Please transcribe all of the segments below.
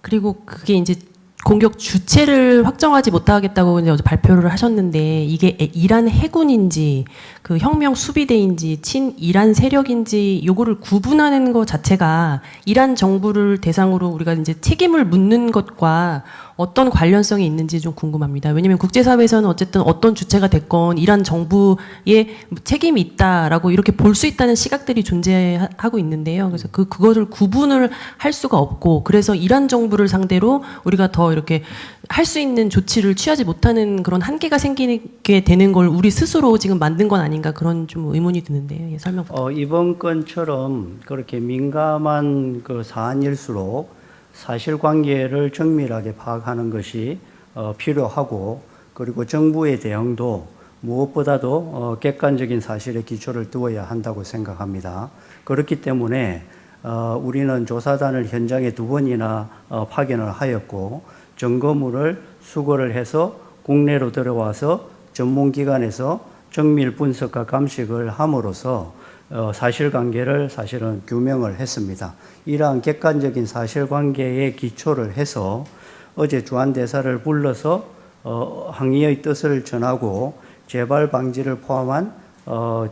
그리고 그게 이제 공격 주체를 확정하지 못하겠다고 이제 어제 발표를 하셨는데 이게 이란 해군인지 그 혁명 수비대인지 친이란 세력인지 요거를 구분하는 것 자체가 이란 정부를 대상으로 우리가 이제 책임을 묻는 것과 어떤 관련성이 있는지 좀 궁금합니다. 왜냐하면 국제사회에서는 어쨌든 어떤 주체가 됐건 이란 정부에 책임이 있다라고 이렇게 볼 수 있다는 시각들이 존재하고 있는데요. 그래서 그거를 구분을 할 수가 없고 그래서 이란 정부를 상대로 우리가 더 이렇게 할 수 있는 조치를 취하지 못하는 그런 한계가 생기게 되는 걸 우리 스스로 지금 만든 건 아닌가 그런 좀 의문이 드는데요. 예, 설명 부탁드립니다. 이번 건처럼 그렇게 민감한 그 사안일수록 사실관계를 정밀하게 파악하는 것이 필요하고 그리고 정부의 대응도 무엇보다도 객관적인 사실에 기초를 두어야 한다고 생각합니다. 그렇기 때문에 우리는 조사단을 현장에 2번이나 파견을 하였고 증거물을 수거를 해서 국내로 들어와서 전문기관에서 정밀 분석과 감식을 함으로써 사실관계를 사실은 규명을 했습니다. 이러한 객관적인 사실관계에 기초를 해서 어제 주한대사를 불러서 항의의 뜻을 전하고 재발 방지를 포함한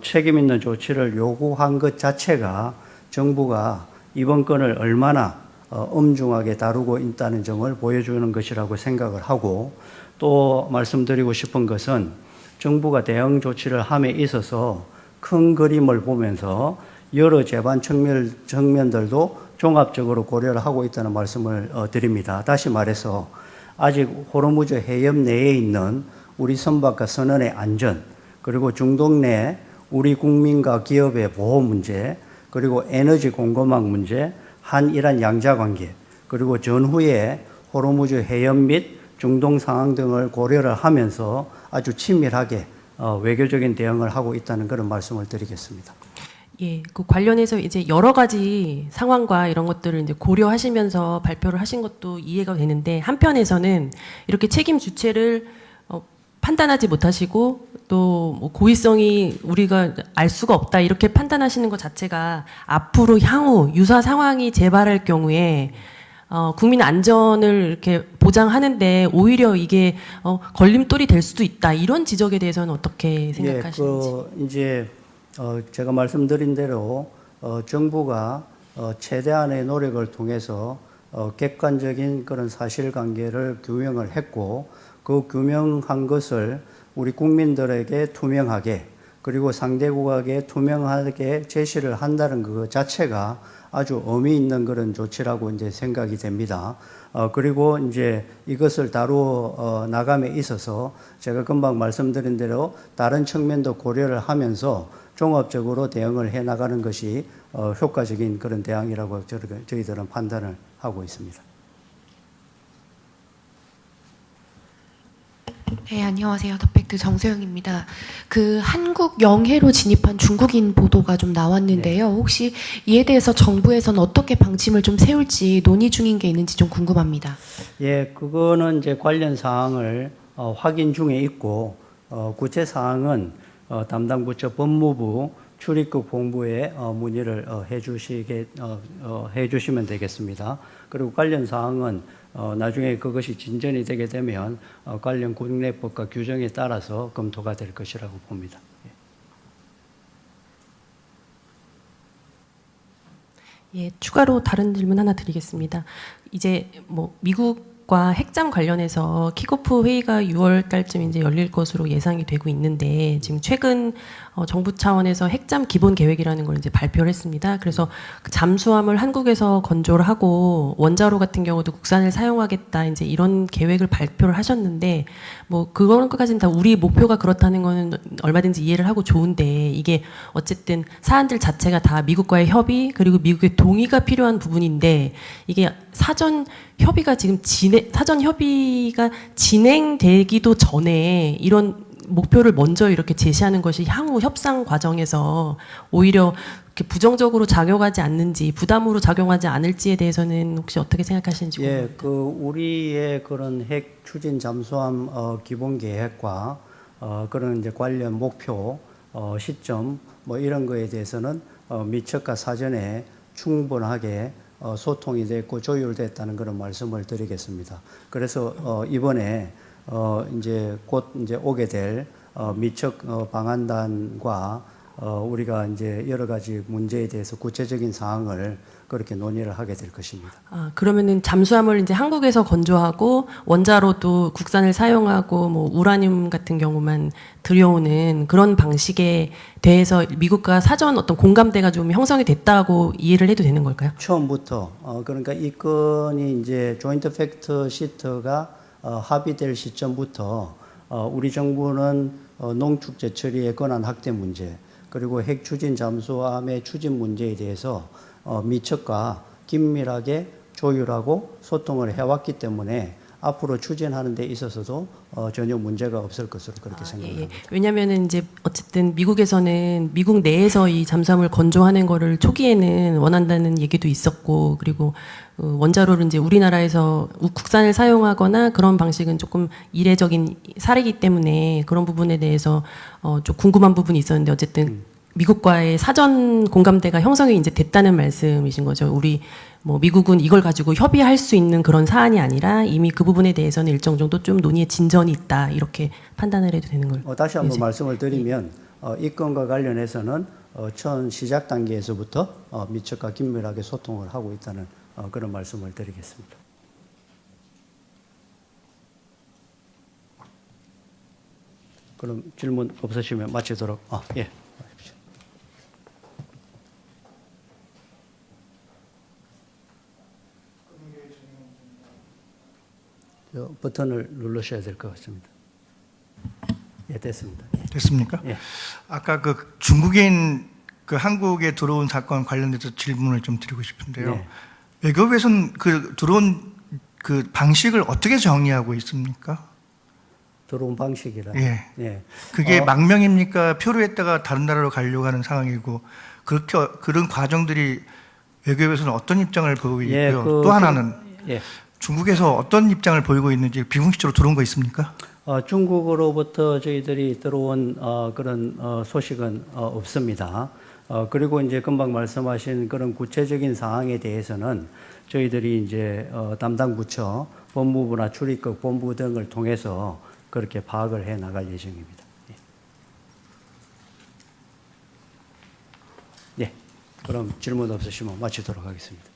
책임 있는 조치를 요구한 것 자체가 정부가 이번 건을 얼마나 엄중하게 다루고 있다는 점을 보여주는 것이라고 생각을 하고 또 말씀드리고 싶은 것은 정부가 대응 조치를 함에 있어서 큰 그림을 보면서 여러 재반 측면들도 종합적으로 고려를 하고 있다는 말씀을 드립니다. 다시 말해서 아직 호르무즈 해협 내에 있는 우리 선박과 선원의 안전 그리고 중동 내 우리 국민과 기업의 보호 문제 그리고 에너지 공급망 문제 한이란 양자관계 그리고 전후에 호르무즈 해협 및 중동 상황 등을 고려를 하면서 아주 치밀하게 외교적인 대응을 하고 있다는 그런 말씀을 드리겠습니다. 예, 그 관련해서 이제 여러 가지 상황과 이런 것들을 이제 고려하시면서 발표를 하신 것도 이해가 되는데 한편에서는 이렇게 책임 주체를 판단하지 못하시고 또뭐 고의성이 우리가 알 수가 없다 이렇게 판단하시는 것 자체가 앞으로 향후 유사 상황이 재발할 경우에 국민 안전을 이렇게 보장하는데 오히려 이게 걸림돌이 될 수도 있다 이런 지적에 대해서는 어떻게 생각하시는지? 이제 제가 말씀드린 대로 정부가 최대한의 노력을 통해서 객관적인 그런 사실관계를 규명을 했고 그 규명한 것을 우리 국민들에게 투명하게 그리고 상대국에게 투명하게 제시를 한다는 그 자체가 아주 의미 있는 그런 조치라고 이제 생각이 됩니다. 그리고 이제 이것을 다루어 나감에 있어서 제가 금방 말씀드린 대로 다른 측면도 고려를 하면서 종합적으로 대응을 해 나가는 것이 효과적인 그런 대응이라고 저희들은 판단을 하고 있습니다. 네, 안녕하세요. 더팩트 정소영입니다. 그 한국 영해로 진입한 중국인 보도가 좀 나왔는데요. 네. 혹시 이에 대해서 정부에서는 어떻게 방침을 좀 세울지 논의 중인 게 있는지 좀 궁금합니다. 예, 그거는 이제 관련 사항을 확인 중에 있고 구체 사항은 담당 부처 법무부 출입국 본부에 문의를 해주시면 되겠습니다. 그리고 관련 사항은 나중에 그것이 진전이 되게 되면 관련 국내법과 규정에 따라서 검토가 될 것이라고 봅니다. 예, 추가로 다른 질문 하나 드리겠습니다. 이제 뭐 미국과 핵잠 관련해서 킥오프 회의가 6월 달쯤 이제 열릴 것으로 예상이 되고 있는데 지금 최근 정부 차원에서 핵잠 기본 계획이라는 걸 이제 발표를 했습니다. 그래서 그 잠수함을 한국에서 건조를 하고 원자로 같은 경우도 국산을 사용하겠다 이제 이런 계획을 발표를 하셨는데 뭐 그거까지는 다 우리 목표가 그렇다는 거는 얼마든지 이해를 하고 좋은데 이게 어쨌든 사안들 자체가 다 미국과의 협의 그리고 미국의 동의가 필요한 부분인데 이게 사전 협의가 진행되기도 전에 이런 목표를 먼저 이렇게 제시하는 것이 향후 협상 과정에서 오히려 이렇게 부정적으로 작용하지 않는지 부담으로 작용하지 않을지에 대해서는 혹시 어떻게 생각하시는지 궁금합니다. 예, 그 우리의 그런 핵 추진 잠수함 기본 계획과 그런 이제 관련 목표 시점 뭐 이런 거에 대해서는 미처가 사전에 충분하게 소통이 됐고 조율됐다는 그런 말씀을 드리겠습니다. 그래서 이번에 이제 곧 이제 오게 될 미척 방한단과 우리가 이제 여러 가지 문제에 대해서 구체적인 사항을 그렇게 논의를 하게 될 것입니다. 아, 그러면은 잠수함을 이제 한국에서 건조하고 원자로도 국산을 사용하고 뭐 우라늄 같은 경우만 들여오는 그런 방식에 대해서 미국과 사전 어떤 공감대가 좀 형성이 됐다고 이해를 해도 되는 걸까요? 처음부터 그러니까 이 건이 이제 조인트 팩트 시트가 합의될 시점부터 우리 정부는 농축제 처리의 권한 확대 문제 그리고 핵 추진 잠수함의 추진 문제에 대해서 미척과 긴밀하게 조율하고 소통을 해왔기 때문에 앞으로 추진하는 데 있어서도 전혀 문제가 없을 것으로 그렇게 생각합니다. 예. 왜냐하면은 이제 어쨌든 미국에서는 미국 내에서 이 잠수함을 건조하는 거를 초기에는 원한다는 얘기도 있었고 그리고 원자로를 이제 우리나라에서 국산을 사용하거나 그런 방식은 조금 이례적인 사례이기 때문에 그런 부분에 대해서 좀 궁금한 부분이 있었는데 어쨌든 미국과의 사전 공감대가 형성이 이제 됐다는 말씀이신 거죠. 우리 뭐 미국은 이걸 가지고 협의할 수 있는 그런 사안이 아니라 이미 그 부분에 대해서는 일정 정도 좀 논의의 진전이 있다 이렇게 판단을 해도 되는 걸. 다시 한번 말씀을 드리면 이 건과 관련해서는 처음 시작 단계에서부터 미척과 긴밀하게 소통을 하고 있다는 그런 말씀을 드리겠습니다. 그럼 질문 없으시면 마치도록. 예. 버튼을 누르셔야 될 것 같습니다. 예, 됐습니다. 됐습니까? 예. 아까 그 중국인 그 한국에 들어온 사건 관련돼서 질문을 좀 드리고 싶은데요. 네. 외교부에서는 그 들어온 그 방식을 어떻게 정의하고 있습니까? 들어온 방식이라. 예. 예. 그게 망명입니까? 표류했다가 다른 나라로 가려고 하는 상황이고 그렇게 그런 과정들이 외교부에서는 어떤 입장을 보이고 예, 있고요. 또 하나는 예. 중국에서 어떤 입장을 보이고 있는지 비공식적으로 들어온 거 있습니까? 중국으로부터 저희들이 들어온 그런 소식은 없습니다. 그리고 이제 금방 말씀하신 그런 구체적인 사항에 대해서는 저희들이 이제 담당 부처, 법무부나 출입국 본부 등을 통해서 그렇게 파악을 해 나갈 예정입니다. 예. 그럼 질문 없으시면 마치도록 하겠습니다.